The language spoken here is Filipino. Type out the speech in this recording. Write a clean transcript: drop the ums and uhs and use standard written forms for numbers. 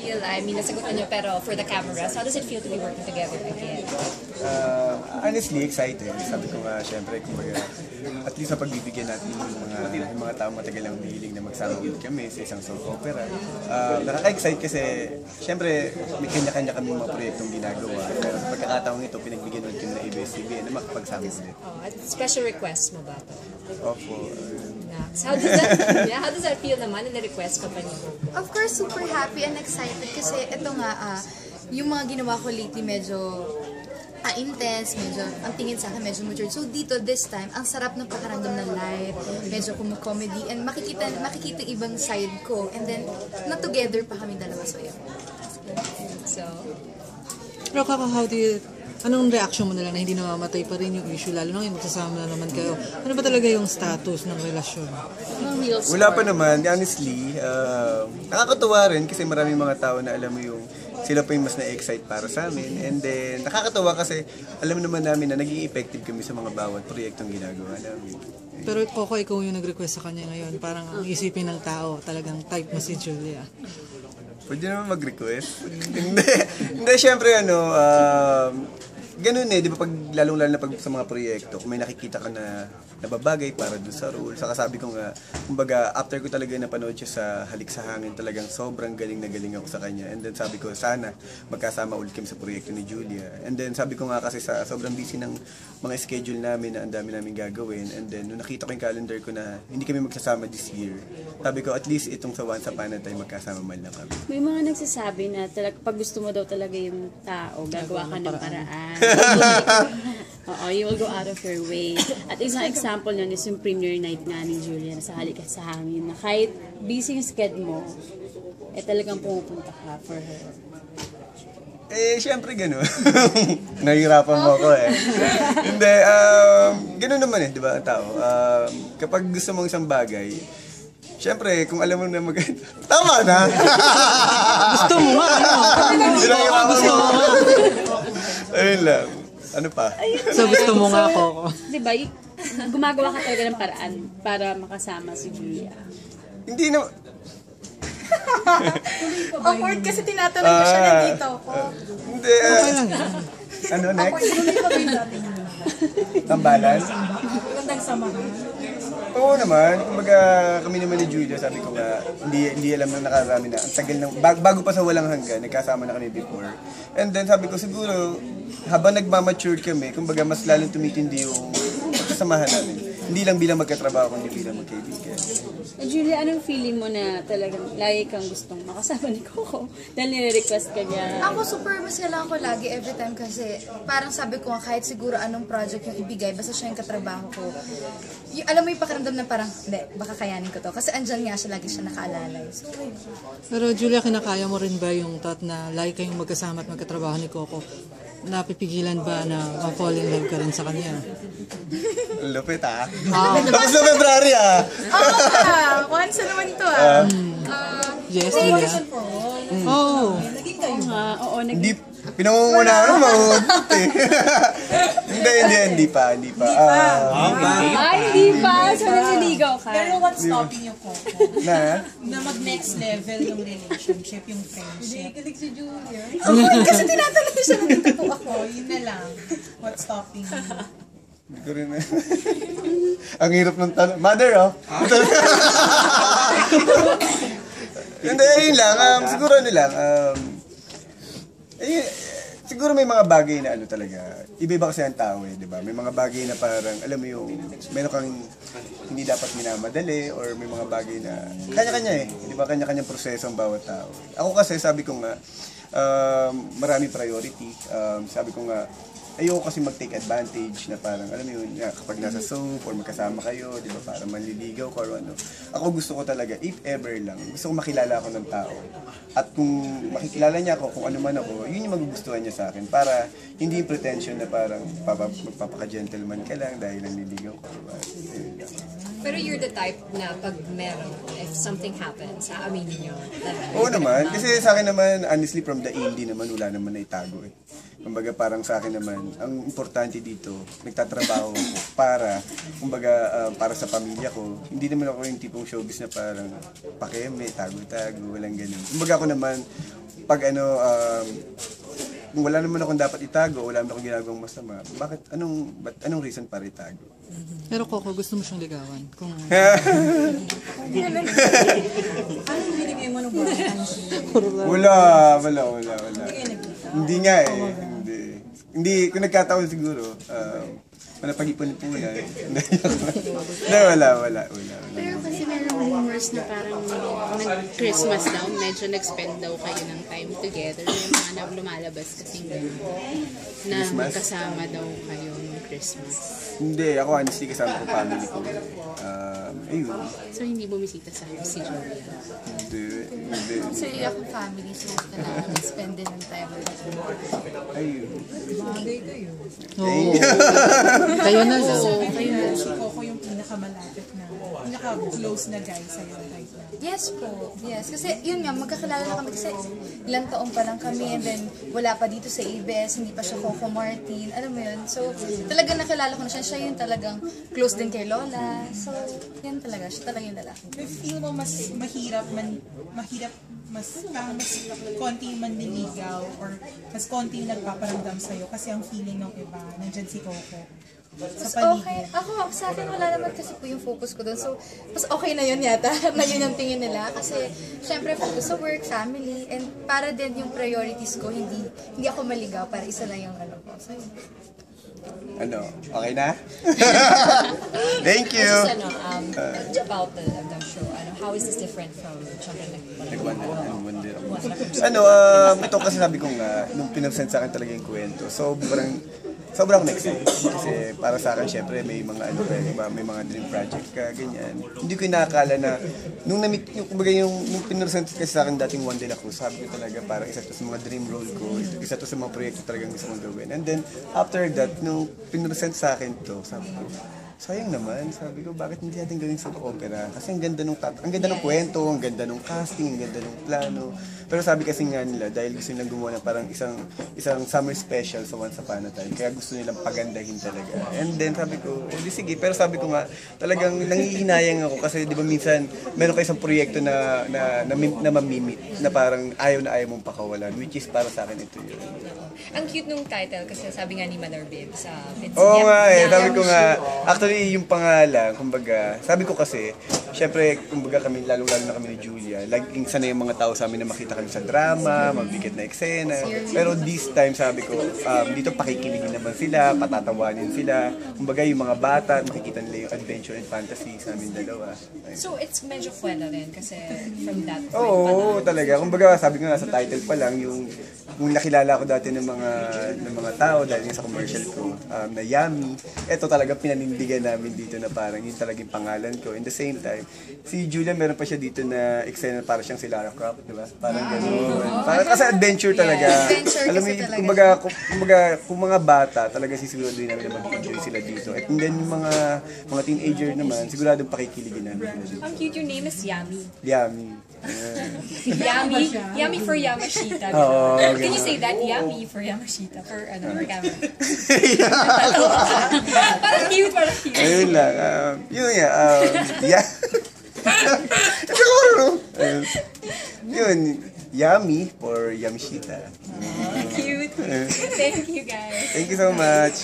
feel, I mean, nasagutan niyo pero for the cameras, how does it feel to be working together again? Honestly, excited. Sabi ko nga, syempre, kumbaga, at least sa pagbibigyan natin yung mga tao matagal lang humihiling na magsama ulit kami sa isang soap opera. Nakaka-excite kasi, syempre, may kanya-kanya kami mga proyektong ginagawa. Pero sa pagkakataong ito, pinagbigyan ulit kami ng ABS-CBN na makapagsama ulit. At special request mo ba ito? Opo. How does that feel naman na request ka pa niyo? Of course, super happy and excited kasi ito nga, yung mga ginawa ko lately medyo intense, medyo, ang tingin sa akin medyo mature. So dito, this time, ang sarap ng pakaramdam ng life, medyo comedy, and makikita ibang side ko, and then, na together pa kami dalawa, so yun. So, pero anong reaction mo nila na hindi namamatay pa rin yung issue, lalo na yung magsasama na naman kayo? Ano ba talaga yung status ng relasyon? Wala pa naman, honestly. Nakakatuwa rin kasi maraming mga tao na alam mo yung sila pa yung mas na-excite para sa amin. And then, nakakatawa kasi alam naman namin na naging effective kami sa mga bawat proyektong ginagawa namin. Pero Coco, ikaw yung nag-request sa kanya ngayon. Parang ang isipin ng tao, talagang type mo si Julia. Pwede naman mag-request. Hindi, syempre ganun di ba pag lalong-lalo na pag sa mga proyekto, kung may nakikita ka na nababagay para dun sa role. Saka sabi ko nga, kumbaga, after ko talaga napanood siya sa Halik sa Hangin, talagang sobrang galing na galing ako sa kanya. And then sabi ko, sana magkasama ulit kami sa proyekto ni Julia. And then sabi ko nga kasi sa sobrang busy ng mga schedule namin na ang dami namin gagawin. And then nung nakita ko yung calendar ko na hindi kami magsasama this year, sabi ko, at least itong sa Once Upon a Time magkasama man lang kami. May mga nagsasabi na pag gusto mo daw talaga yung tao, gagawa ka ng paraan. Oo, you will go out of your way. At isang example nun is yung premiere night nga ni Julia sa Halik sa Hangin, na kahit busy yung schedule mo, talagang pumupunta ka for her. Siyempre gano'n. Nahihirapan mo ako Hindi, gano'n naman di ba ang tao? Kapag gusto mong isang bagay, siyempre, kung alam mo na tama na! Gusto mo nga, Gusto mo nga. Ayun lang. Ano pa? So gusto mo nga ako. Diba, gumagawa ka talaga ng paraan para makasama si Julia. Hindi na... Awkward kasi tinatanong ko siya, nandito ako. Hindi, ano, next? Tambalan? Magandang samahan. Oo naman, kumbaga kami naman ni Julia, sabi ko nga, hindi alam na nakarami na. Ang tagal ng, bago pa sa Walang Hanggan, nagkasama na kami before. And then sabi ko siguro, habang nagmamature kami, kumbaga mas lalong tumitindi yung pagsasamahan namin. Hindi lang bilang magkatrabaho, kundi bilang magkaibigan. Julia, anong feeling mo na talagang lagi kang gustong makasama ni Coco? Dahil nire-request ka niya. Ako super masaya lang ako lagi every time kasi parang sabi ko nga kahit siguro anong project yung ibigay, basta siya yung katrabaho ko. Alam mo yung pakiramdam na parang, hindi, baka kayanin ko to. Kasi andyan nga siya, lagi siya nakaalalay. So, pero Julia, kinakaya mo rin ba yung thought na lagi kayong magkasama at magkatrabaho ni Coco? Napipigilan ba na ma-fall in love ka rin sa kanya? Lupit Tapos na February once na naman to Yes, Julia. Oh. Naging kayo. Oo, Hindi, pinangungunahan mo, mahugot Hindi pa. Ay, hindi pa. So, naniligaw ka. Pero what's stopping you, Coco? Na? Na mag-next level ng relationship, yung friendship. Hindi, kilig si Julia. kasi tinatanong siya, nandito po ako. Yun na lang. What's stopping you? Hindi ko rin Ang hirap ng tanong. Mother, Hindi, yun lang. Siguro siguro may mga bagay na talaga. Iba-iba kasi ang tao di ba? May mga bagay na parang, alam mo yung, meron kang hindi dapat minamadali or may mga bagay na, kanya-kanya di ba? Kanya-kanyang proseso ang bawat tao. Ako kasi, sabi ko nga, marami priority. Sabi ko nga, ayoko kasi mag-take advantage na parang, alam mo yun, kapag nasa soap or magkasama kayo, di ba, para manliligaw ko or ano. Ako gusto ko talaga, if ever lang, gusto ko makilala ako ng tao. At kung makikilala niya ako, kung ano man ako, yun yung magugustuhan niya sa akin. Para hindi yung pretension na parang magpapaka-gentleman ka lang dahil nanliligaw ko. Diba? Pero you're the type na pag meron, if something happens, aaminin nyo. Oo naman, kasi sa akin naman, honestly, from the indie naman, wala naman na itago Kumbaga parang sa akin naman, ang importante dito, nagtatrabaho ako para, kumbaga para sa pamilya ko. Hindi naman ako yung tipong showbiz na parang pakeme, tago-tago, walang ganun. Kumbaga ako naman, pag kung wala naman akong dapat itago, wala naman akong ginagawang masama, anong reason para itago? Pero Coco, gusto mo siyang ligawan? Kung Anong binigay mo nung bata? Wala. Hindi nga eh. Hindi, kung nagkataon siguro, manapag-ipon-ipunan. Hindi, wala. Pero kasi meron rumors na parang nag-Christmas daw, medyo nag-spend daw kayo ng time together. Yung mga lumalabas kasing gano'n. Na magkasama daw kayo ng Christmas. Hindi, ako honestly kasama ko family ko. Ayun. So hindi bumisita sa si Julia? Hindi. Kasi ako family, so kailangan spend din ng time. Ayun. Bagay kayo. kayo na lang. Si Coco yung pinaka-close na guy sa'yo right now. Yes po, yes. Kasi yun nga, magkakilala na kami kasi ilang taon pa lang kami and then wala pa dito sa ABS, hindi pa siya Coco Martin, alam mo yun. So talagang nakilala ko na siya, siya yung talagang close din kay Lola. So yan talaga, siya talaga yung lalaki. May feel mo mas mahirap, mas konti yung manliligaw or mas konti yung nagpaparamdam sa'yo kasi ang feeling ng iba, nandyan si Coco. Mas Sa okay, paligid. ako sa akin wala naman kasi po yung focus ko doon. So, mas okay na yun yata, na yun ang tingin nila. Kasi, syempre, focus sa work, family, and para din yung priorities ko, hindi ako maligaw, para isa lang yung ano ko. So, yun. Okay na? Thank you! About the show, how is this different from syempre Nag-wonder ito kasi sabi ko nga, nung pinag-send sa akin talaga yung kwento, sobrang na-excite. Kasi para sa akin, syempre, may mga may mga dream project ka, ganyan. Hindi ko inakala na, nung pinag-send kasi sa akin dating One Day La Cruz, sabi ko talaga parang isa to sa mga dream role ko, isa to sa mga proyekto talagang gusto kong gawin. And then, after that, nung pinag-send sa akin to, sabi ko, sayang naman, sabi ko, bakit hindi natin gawin sa opera? Kasi ang ganda ng kwento, ang ganda ng casting, ang ganda ng plano. Pero sabi kasi nga nila, dahil gusto nilang gumawa ng parang isang summer special sa Once Upon a Time, kaya gusto nilang pagandahin talaga. And then sabi ko, di sige, pero sabi ko nga, talagang nangihinayang ako kasi di ba minsan, meron kayo isang proyekto na mamimit, na parang ayaw na ayaw mong pakawalan, which is para sa akin ito yun. Ang cute nung title kasi sabi nga ni Mother Bib sa Oo nga eh, sabi ko nga, actually yung pangalan, kumbaga, sabi ko kasi, syempre, kumbaga kami, lalo-lalo na kami ni Julia, laging sanay yung mga tao sa amin na makita kami sa drama, mabigat na eksena. Pero this time, sabi ko, dito pakikiligin naman sila, patatawanin sila. Kumbaga yung mga bata, makikita nila yung adventure and fantasy sa amin dalawa. Ayun. So it's medyo kwela rin kasi from that point Oo, talaga. Kumbaga, sabi ko nga sa title pa lang, yung nakilala ko dati ng mga tao dahil sa commercial ko na Yummy. Ito talaga pinanindigan namin dito na parang yun talaga yung pangalan ko. In the same time, si Julia meron pa siya dito na eksena para siyang si Lara Croft, di ba? Parang gano'n. Parang kasi adventure talaga. Adventure Alam mo, kasi talaga. kumbaga, kung mga bata, talaga sisigurado din namin na mag-enjoy sila dito. At then yung mga teenager naman, siguradong pakikiligin namin. Ang cute, your name is Yummy. Yummy. Yummy for Yamashita. Oo, Can you say that? Yummy for Yamashita. For camera. Parang cute. Ayun lang. Yun nga. Yeah. Siguro. Yun. Yummy for Yamashita. Cute. Thank you, guys. Thank you so much.